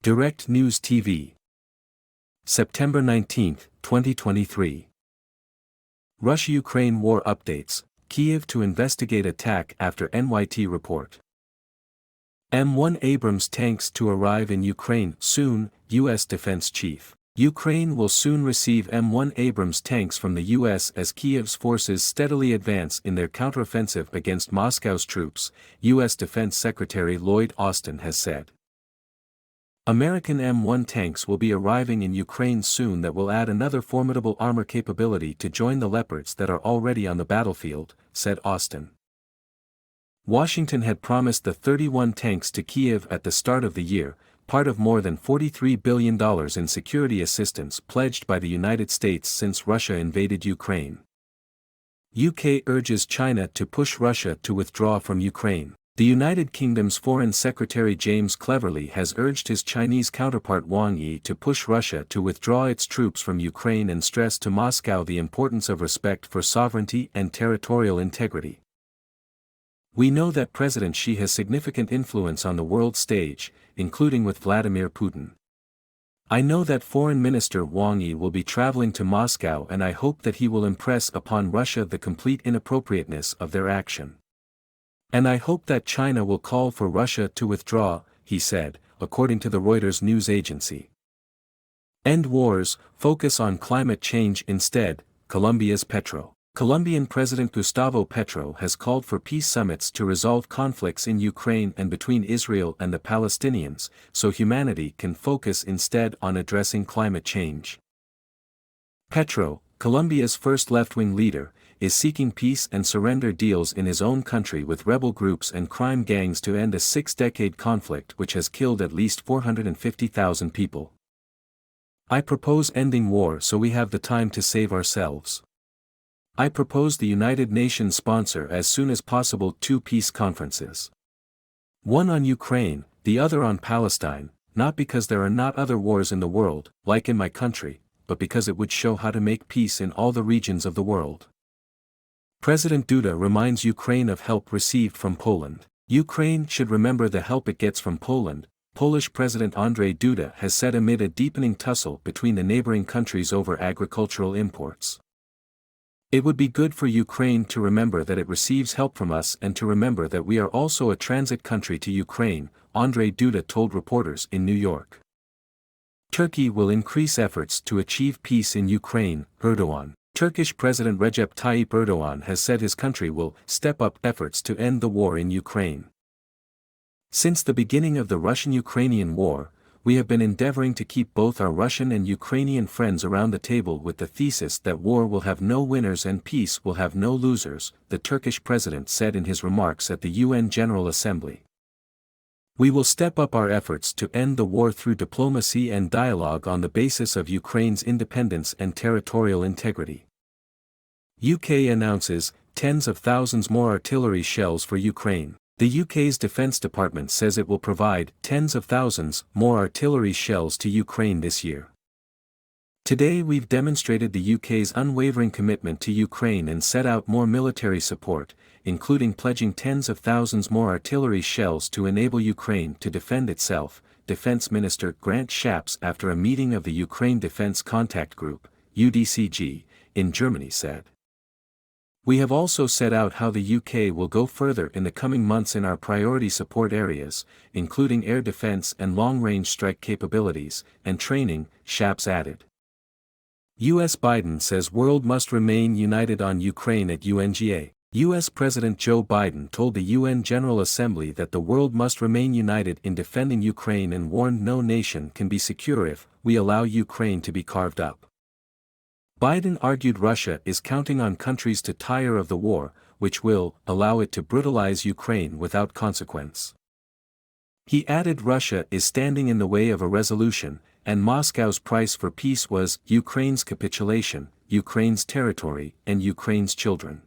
Direct News TV. September 19, 2023. Russia-Ukraine war updates, Kyiv to investigate attack after NYT report. M1 Abrams tanks to arrive in Ukraine soon, U.S. Defense Chief. Ukraine will soon receive M1 Abrams tanks from the U.S. as Kyiv's forces steadily advance in their counteroffensive against Moscow's troops, U.S. Defense Secretary Lloyd Austin has said. American M1 tanks will be arriving in Ukraine soon that will add another formidable armor capability to join the Leopards that are already on the battlefield, said Austin. Washington had promised the 31 tanks to Kyiv at the start of the year, part of more than $43 billion in security assistance pledged by the United States since Russia invaded Ukraine. UK urges China to push Russia to withdraw from Ukraine. The United Kingdom's Foreign Secretary James Cleverly has urged his Chinese counterpart Wang Yi to push Russia to withdraw its troops from Ukraine and stress to Moscow the importance of respect for sovereignty and territorial integrity. We know that President Xi has significant influence on the world stage, including with Vladimir Putin. I know that Foreign Minister Wang Yi will be traveling to Moscow and I hope that he will impress upon Russia the complete inappropriateness of their action. And I hope that China will call for Russia to withdraw, he said, according to the Reuters news agency. End wars, focus on climate change instead, Colombia's Petro. Colombian President Gustavo Petro has called for peace summits to resolve conflicts in Ukraine and between Israel and the Palestinians, so humanity can focus instead on addressing climate change. Petro, Colombia's first left-wing leader, is seeking peace and surrender deals in his own country with rebel groups and crime gangs to end a 6-decade conflict which has killed at least 450,000 people. I propose ending war so we have the time to save ourselves. I propose the United Nations sponsor as soon as possible 2 peace conferences. One on Ukraine, the other on Palestine, not because there are not other wars in the world, like in my country, but because it would show how to make peace in all the regions of the world. President Duda reminds Ukraine of help received from Poland. Ukraine should remember the help it gets from Poland, Polish President Andrzej Duda has said amid a deepening tussle between the neighboring countries over agricultural imports. It would be good for Ukraine to remember that it receives help from us and to remember that we are also a transit country to Ukraine, Andrzej Duda told reporters in New York. Turkey will increase efforts to achieve peace in Ukraine, Erdogan. Turkish President Recep Tayyip Erdogan has said his country will step up efforts to end the war in Ukraine. Since the beginning of the Russian-Ukrainian war, we have been endeavoring to keep both our Russian and Ukrainian friends around the table with the thesis that war will have no winners and peace will have no losers, the Turkish president said in his remarks at the UN General Assembly. We will step up our efforts to end the war through diplomacy and dialogue on the basis of Ukraine's independence and territorial integrity. UK announces tens of thousands more artillery shells for Ukraine. The UK's Defence Department says it will provide tens of thousands more artillery shells to Ukraine this year. Today we've demonstrated the UK's unwavering commitment to Ukraine and set out more military support, including pledging tens of thousands more artillery shells to enable Ukraine to defend itself, Defence Minister Grant Shapps after a meeting of the Ukraine Defence Contact Group, UDCG, in Germany said. We have also set out how the UK will go further in the coming months in our priority support areas, including air defence and long-range strike capabilities, and training, Shapps added. U.S. Biden says world must remain united on Ukraine at UNGA. U.S. President Joe Biden told the UN General Assembly that the world must remain united in defending Ukraine and warned no nation can be secure if we allow Ukraine to be carved up. Biden argued Russia is counting on countries to tire of the war, which will allow it to brutalize Ukraine without consequence. He added Russia is standing in the way of a resolution, and Moscow's price for peace was Ukraine's capitulation, Ukraine's territory, and Ukraine's children.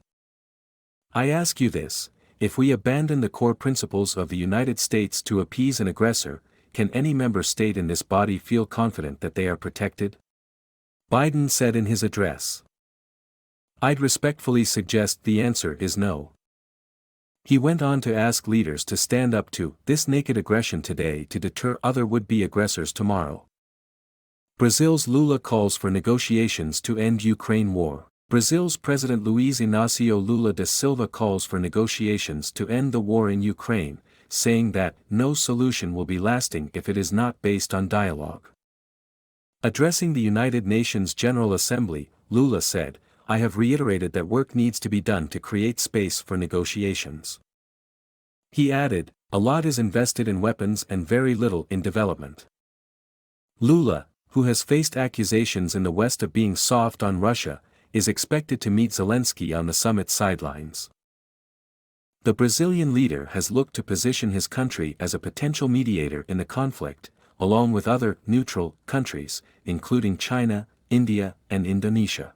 I ask you this, if we abandon the core principles of the United States to appease an aggressor, can any member state in this body feel confident that they are protected? Biden said in his address. I'd respectfully suggest the answer is no. He went on to ask leaders to stand up to this naked aggression today to deter other would-be aggressors tomorrow. Brazil's Lula calls for negotiations to end Ukraine war. Brazil's President Luiz Inácio Lula da Silva calls for negotiations to end the war in Ukraine, saying that no solution will be lasting if it is not based on dialogue. Addressing the United Nations General Assembly, Lula said, "I have reiterated that work needs to be done to create space for negotiations." He added, "A lot is invested in weapons and very little in development." Lula, who has faced accusations in the West of being soft on Russia, is expected to meet Zelensky on the summit's sidelines. The Brazilian leader has looked to position his country as a potential mediator in the conflict, along with other neutral countries, including China, India, and Indonesia.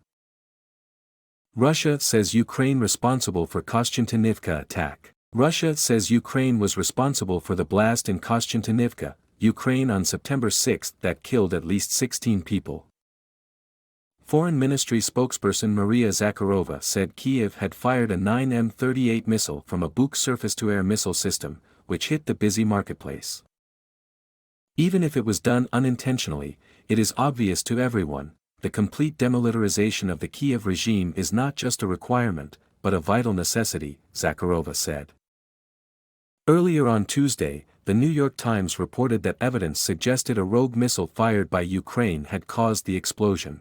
Russia says Ukraine responsible for Kostiantynivka attack. Russia says Ukraine was responsible for the blast in Kostiantynivka, Ukraine on September 6 that killed at least 16 people. Foreign Ministry spokesperson Maria Zakharova said Kyiv had fired a 9M38 missile from a Buk surface-to-air missile system, which hit the busy marketplace. Even if it was done unintentionally, it is obvious to everyone, the complete demilitarization of the Kyiv regime is not just a requirement, but a vital necessity, Zakharova said. Earlier on Tuesday, the New York Times reported that evidence suggested a rogue missile fired by Ukraine had caused the explosion.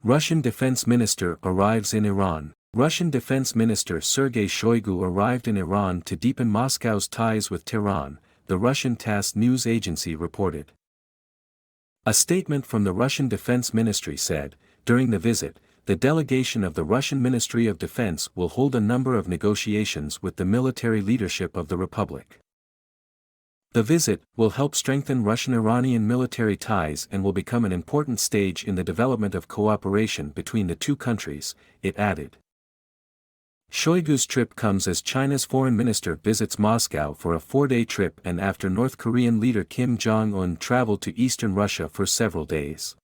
Russian Defense Minister arrives in Iran. Russian Defense Minister Sergei Shoigu arrived in Iran to deepen Moscow's ties with Tehran, the Russian TASS news agency reported. A statement from the Russian Defense Ministry said, during the visit, the delegation of the Russian Ministry of Defense will hold a number of negotiations with the military leadership of the republic. The visit will help strengthen Russian-Iranian military ties and will become an important stage in the development of cooperation between the two countries, it added. Shoigu's trip comes as China's foreign minister visits Moscow for a 4-day trip and after North Korean leader Kim Jong-un traveled to eastern Russia for several days.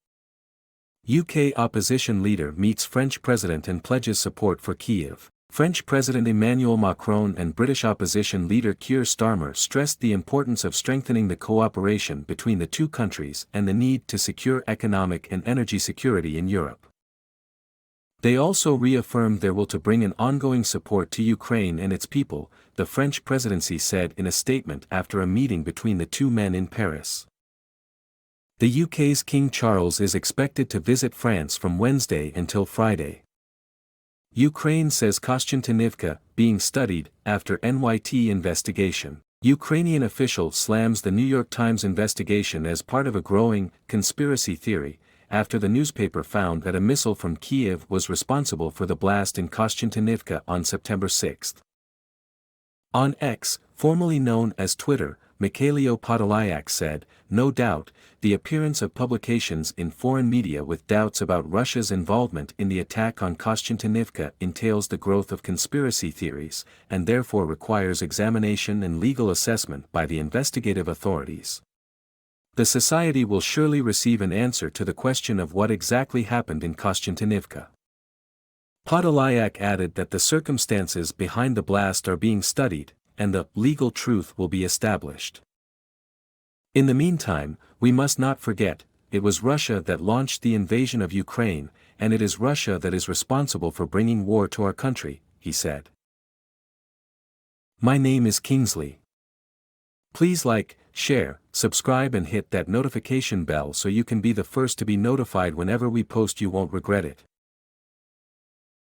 UK opposition leader meets French president and pledges support for Kyiv. French President Emmanuel Macron and British opposition leader Keir Starmer stressed the importance of strengthening the cooperation between the two countries and the need to secure economic and energy security in Europe. They also reaffirmed their will to bring an ongoing support to Ukraine and its people, the French presidency said in a statement after a meeting between the two men in Paris. The UK's King Charles is expected to visit France from Wednesday until Friday. Ukraine says Kostiantynivka, being studied, after NYT investigation. Ukrainian official slams the New York Times investigation as part of a growing conspiracy theory, after the newspaper found that a missile from Kyiv was responsible for the blast in Kostiantynivka on September 6. On X, formerly known as Twitter, Mikhailo Podolyak said, "No doubt, the appearance of publications in foreign media with doubts about Russia's involvement in the attack on Kostiantynivka entails the growth of conspiracy theories, and therefore requires examination and legal assessment by the investigative authorities. The society will surely receive an answer to the question of what exactly happened in Kostiantynivka." Podolyak added that the circumstances behind the blast are being studied, and the legal truth will be established. In the meantime, we must not forget, it was Russia that launched the invasion of Ukraine, and it is Russia that is responsible for bringing war to our country, he said. My name is Kingsley. Please like, share, subscribe and hit that notification bell so you can be the first to be notified whenever we post. You won't regret it.